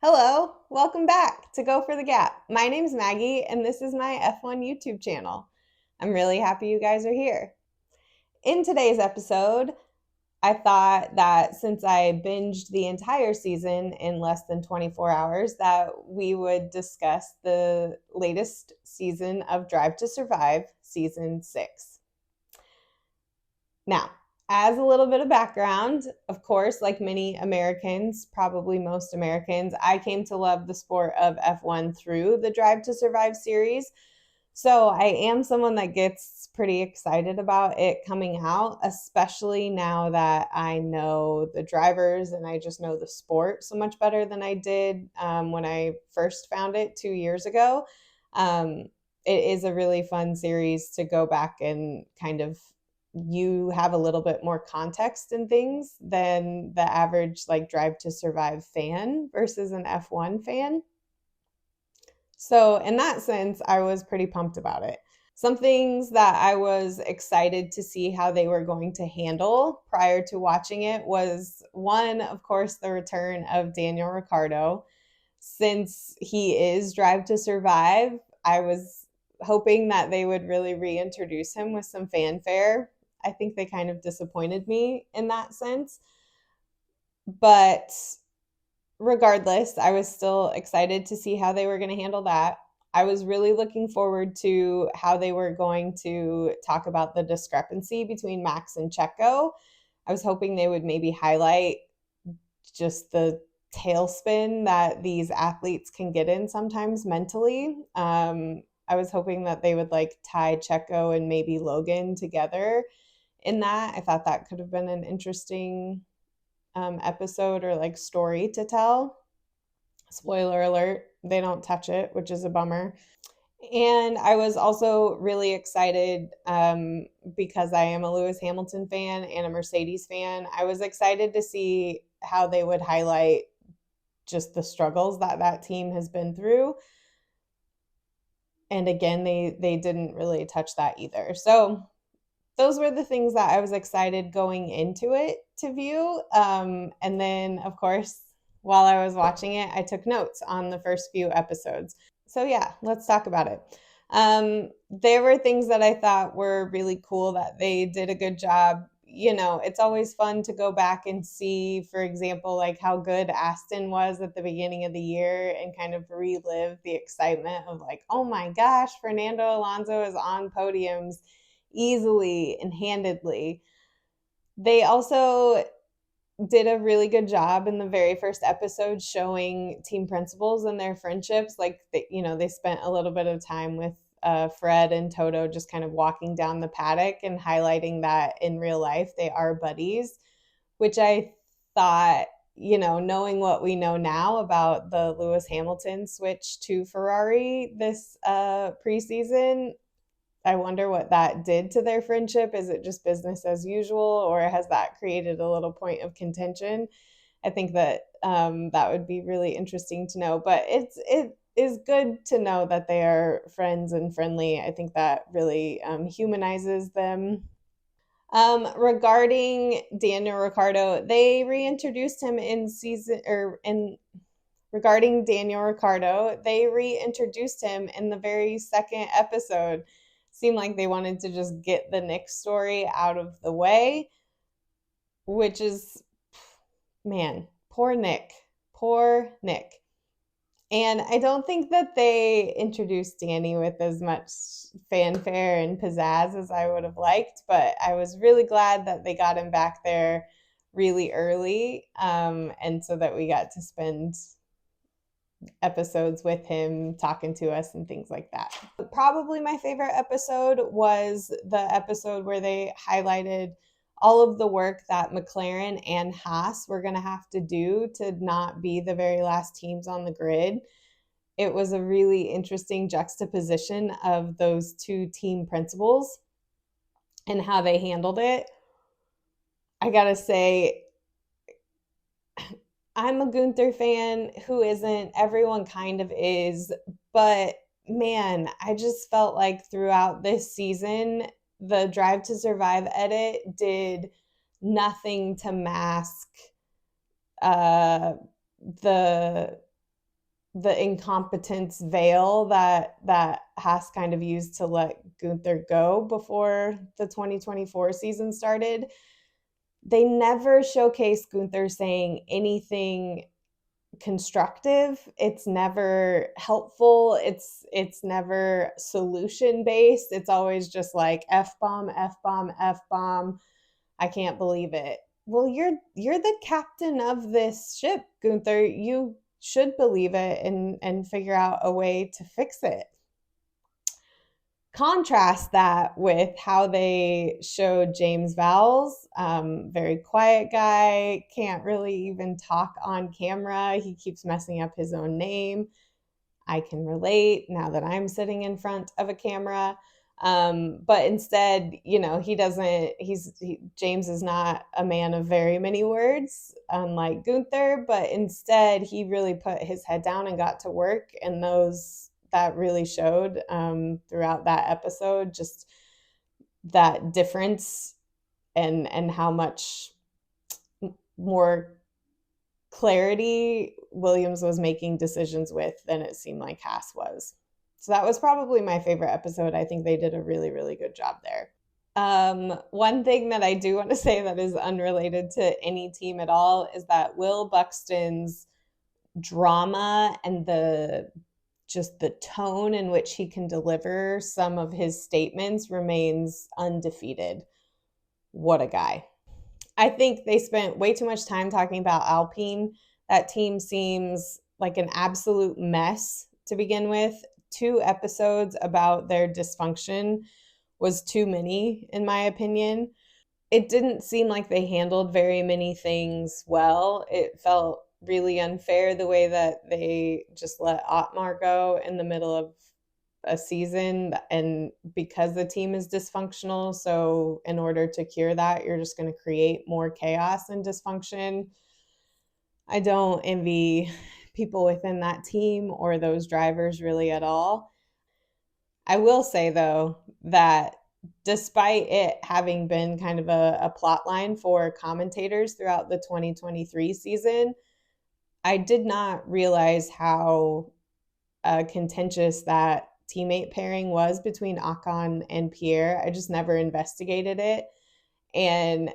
Hello, welcome back to Go for the Gap. My name's Maggie, and this is my F1 YouTube channel. I'm really happy you guys are here. In today's episode, I thought that since I binged the entire season in less than 24 hours, that we would discuss the latest season of Drive to Survive, Season 6. Now, as a little bit of background, of course, like many Americans, probably most Americans, I came to love the sport of F1 through the Drive to Survive series. So I am someone that gets pretty excited about it coming out, especially now that I know the drivers and I just know the sport so much better than I did when I first found it 2 years ago. Um, it is a really fun series to go back and kind of you have a little bit more context in things than the average like Drive to Survive fan versus an F1 fan. So, in that sense, I was pretty pumped about it. Some things that I was excited to see how they were going to handle prior to watching it was one, of course, the return of Daniel Ricciardo. Since he is Drive to Survive, I was hoping that they would really reintroduce him with some fanfare. I think they kind of disappointed me in that sense. But regardless, I was still excited to see how they were going to handle that. I was really looking forward to how they were going to talk about the discrepancy between Max and Checo. I was hoping they would maybe highlight just the tailspin that these athletes can get in sometimes mentally. I was hoping that they would like tie Checo and maybe Logan together in that. I thought that could have been an interesting episode or like story to tell. Spoiler alert, they don't touch it, which is a bummer. And I was also really excited because I am a Lewis Hamilton fan and a Mercedes fan. I was excited to see how they would highlight just the struggles that that team has been through. And again, they didn't really touch that either. So those were the things that I was excited going into it to view. And then, of course, while I was watching it, I took notes on the first few episodes. So, yeah, let's talk about it. There were things that I thought were really cool that they did a good job. You know, it's always fun to go back and see, for example, like how good Aston was at the beginning of the year and kind of relive the excitement of like, oh my gosh, Fernando Alonso is on podiums easily and handedly. They also did a really good job in the very first episode showing team principals and their friendships. Like, they spent a little bit of time with Fred and Toto just kind of walking down the paddock and highlighting that in real life they are buddies, which I thought, knowing what we know now about the Lewis Hamilton switch to Ferrari this preseason, I wonder what that did to their friendship. Is it just business as usual, or has that created a little point of contention? I think that that would be really interesting to know. But it is good to know that they are friends and friendly. I think that really humanizes them. Regarding Daniel Ricciardo, they reintroduced him in season or in regarding Daniel Ricciardo, they reintroduced him in the very second episode. Seemed like they wanted to just get the Nick story out of the way, which is, man, poor Nick. Poor Nick. And I don't think that they introduced Danny with as much fanfare and pizzazz as I would have liked, but I was really glad that they got him back there really early, and so that we got to spend episodes with him talking to us and things like that. Probably my favorite episode was the episode where they highlighted all of the work that McLaren and Haas were going to have to do to not be the very last teams on the grid. It was a really interesting juxtaposition of those two team principles and how they handled it. I gotta say, I'm a Gunther fan. Who isn't? Everyone kind of is. But man, I just felt like throughout this season, the Drive to Survive edit did nothing to mask uh, the the incompetence veil that Haas kind of used to let Gunther go before the 2024 season started. They never showcase Gunther saying anything constructive. It's never helpful. It's never solution based. It's always just like F bomb, F bomb, F bomb. I can't believe it. Well, you're the captain of this ship, Gunther. You should believe it and figure out a way to fix it. Contrast that with how they showed James Vowles, very quiet guy, can't really even talk on camera. He keeps messing up his own name. I can relate now that I'm sitting in front of a camera. But instead, James is not a man of very many words, unlike Gunther, but instead he really put his head down and got to work. And that really showed throughout that episode, just that difference and how much more clarity Williams was making decisions with than it seemed like Haas was. So that was probably my favorite episode. I think they did a really, really good job there. One thing that I do want to say that is unrelated to any team at all is that Will Buxton's drama and the tone in which he can deliver some of his statements remains undefeated. What a guy. I think they spent way too much time talking about Alpine. That team seems like an absolute mess to begin with. 2 episodes about their dysfunction was too many, in my opinion. It didn't seem like they handled very many things well. It felt really unfair the way that they just let Otmar go in the middle of a season, and because the team is dysfunctional, so in order to cure that, you're just going to create more chaos and dysfunction. I don't envy people within that team or those drivers really at all. I will say though that despite it having been kind of a plot line for commentators throughout the 2023 season, I did not realize how contentious that teammate pairing was between Ocon and Pierre. I just never investigated it. And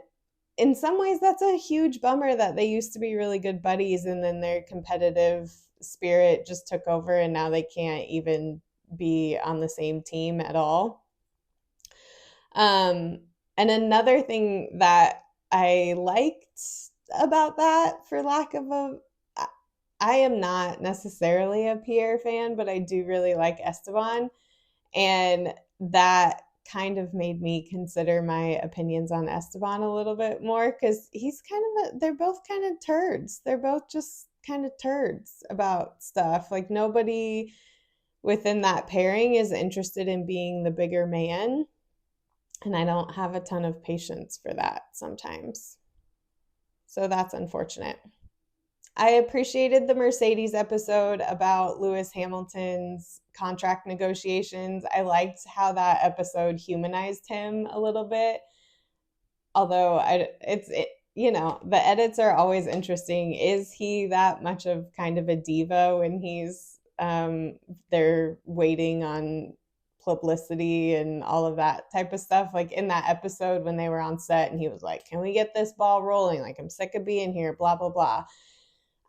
in some ways, that's a huge bummer that they used to be really good buddies and then their competitive spirit just took over and now they can't even be on the same team at all. And another thing that I liked about that, for lack of I am not necessarily a Pierre fan, but I do really like Esteban. And that kind of made me consider my opinions on Esteban a little bit more because they're both kind of turds. They're both just kind of turds about stuff. Like nobody within that pairing is interested in being the bigger man. And I don't have a ton of patience for that sometimes. So that's unfortunate. I appreciated the Mercedes episode about Lewis Hamilton's contract negotiations. I liked how that episode humanized him a little bit. Although the edits are always interesting. Is he that much of kind of a diva when he's they're waiting on publicity and all of that type of stuff? Like in that episode when they were on set and he was like, "Can we get this ball rolling? Like I'm sick of being here, blah, blah, blah."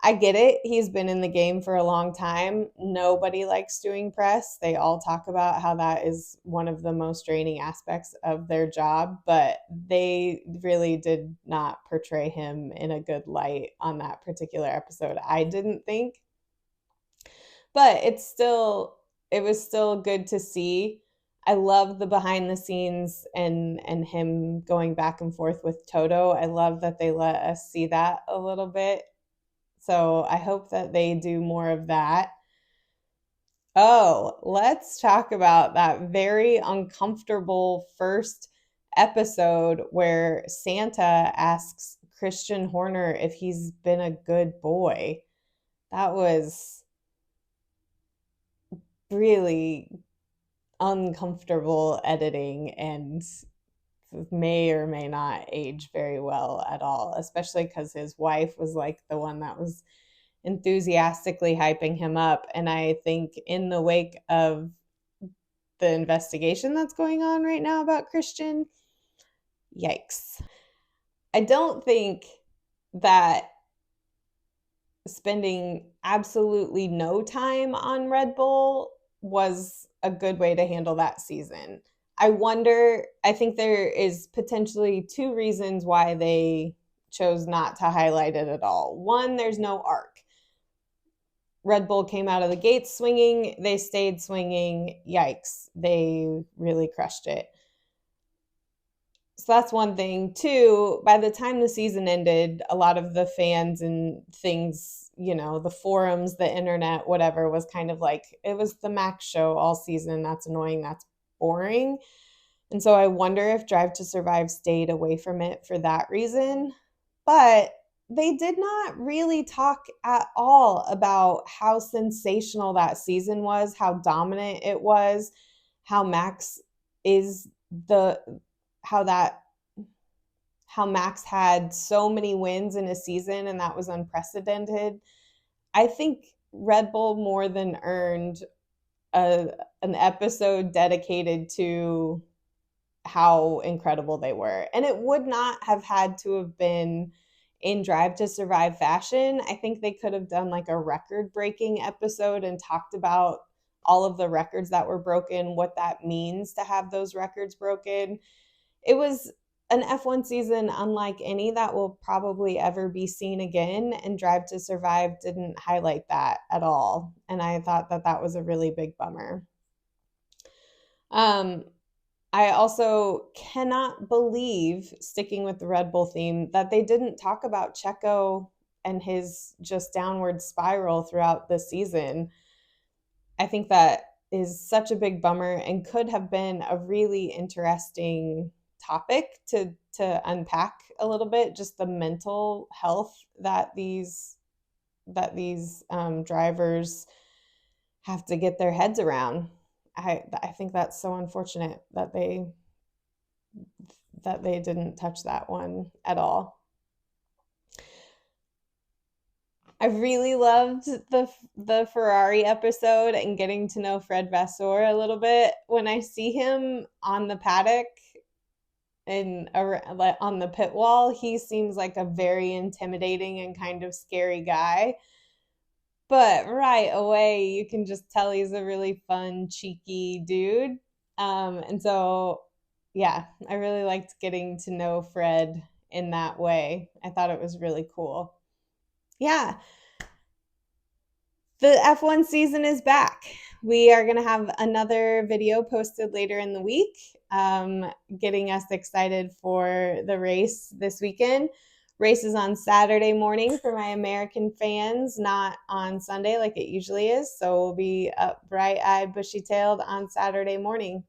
I get it. He's been in the game for a long time. Nobody likes doing press. They all talk about how that is one of the most draining aspects of their job, but they really did not portray him in a good light on that particular episode. I didn't think. But it was still good to see. I love the behind the scenes and him going back and forth with Toto. I love that they let us see that a little bit. So I hope that they do more of that. Oh, let's talk about that very uncomfortable first episode where Santa asks Christian Horner if he's been a good boy. That was really uncomfortable editing and may or may not age very well at all, especially because his wife was like the one that was enthusiastically hyping him up. And I think in the wake of the investigation that's going on right now about Christian, yikes. I don't think that spending absolutely no time on Red Bull was a good way to handle that season. I think there is potentially two reasons why they chose not to highlight it at all. One, there's no arc. Red Bull came out of the gates swinging, they stayed swinging. Yikes, they really crushed it. So that's one thing. Two, by the time the season ended, a lot of the fans and things, the forums, the internet, whatever, was kind of like, it was the Max show all season. That's annoying. That's boring. And so I wonder if Drive to Survive stayed away from it for that reason. But they did not really talk at all about how sensational that season was, how dominant it was, how Max is how Max had so many wins in a season, and that was unprecedented. I think Red Bull more than earned an episode dedicated to how incredible they were. And it would not have had to have been in Drive to Survive fashion. I think they could have done like a record-breaking episode and talked about all of the records that were broken, what that means to have those records broken. It was an F1 season unlike any that will probably ever be seen again, and Drive to Survive didn't highlight that at all. And I thought that that was a really big bummer. I also cannot believe, sticking with the Red Bull theme, that they didn't talk about Checo and his just downward spiral throughout the season. I think that is such a big bummer and could have been a really interesting topic to unpack a little bit, just the mental health that these drivers have to get their heads around. I think that's so unfortunate that they didn't touch that one at all. I really loved the Ferrari episode and getting to know Fred Vasseur a little bit. When I see him on the paddock and on the pit wall, he seems like a very intimidating and kind of scary guy. But right away, you can just tell he's a really fun, cheeky dude. And so, yeah, I really liked getting to know Fred in that way. I thought it was really cool. Yeah. The F1 season is back. We are going to have another video posted later in the week, getting us excited for the race this weekend. Race is on Saturday morning for my American fans, not on Sunday like it usually is. So we'll be up bright-eyed, bushy-tailed on Saturday morning.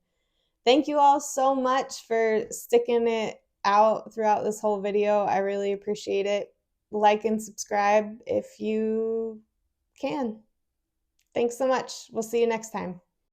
Thank you all so much for sticking it out throughout this whole video. I really appreciate it. Like and subscribe if you can. Thanks so much. We'll see you next time.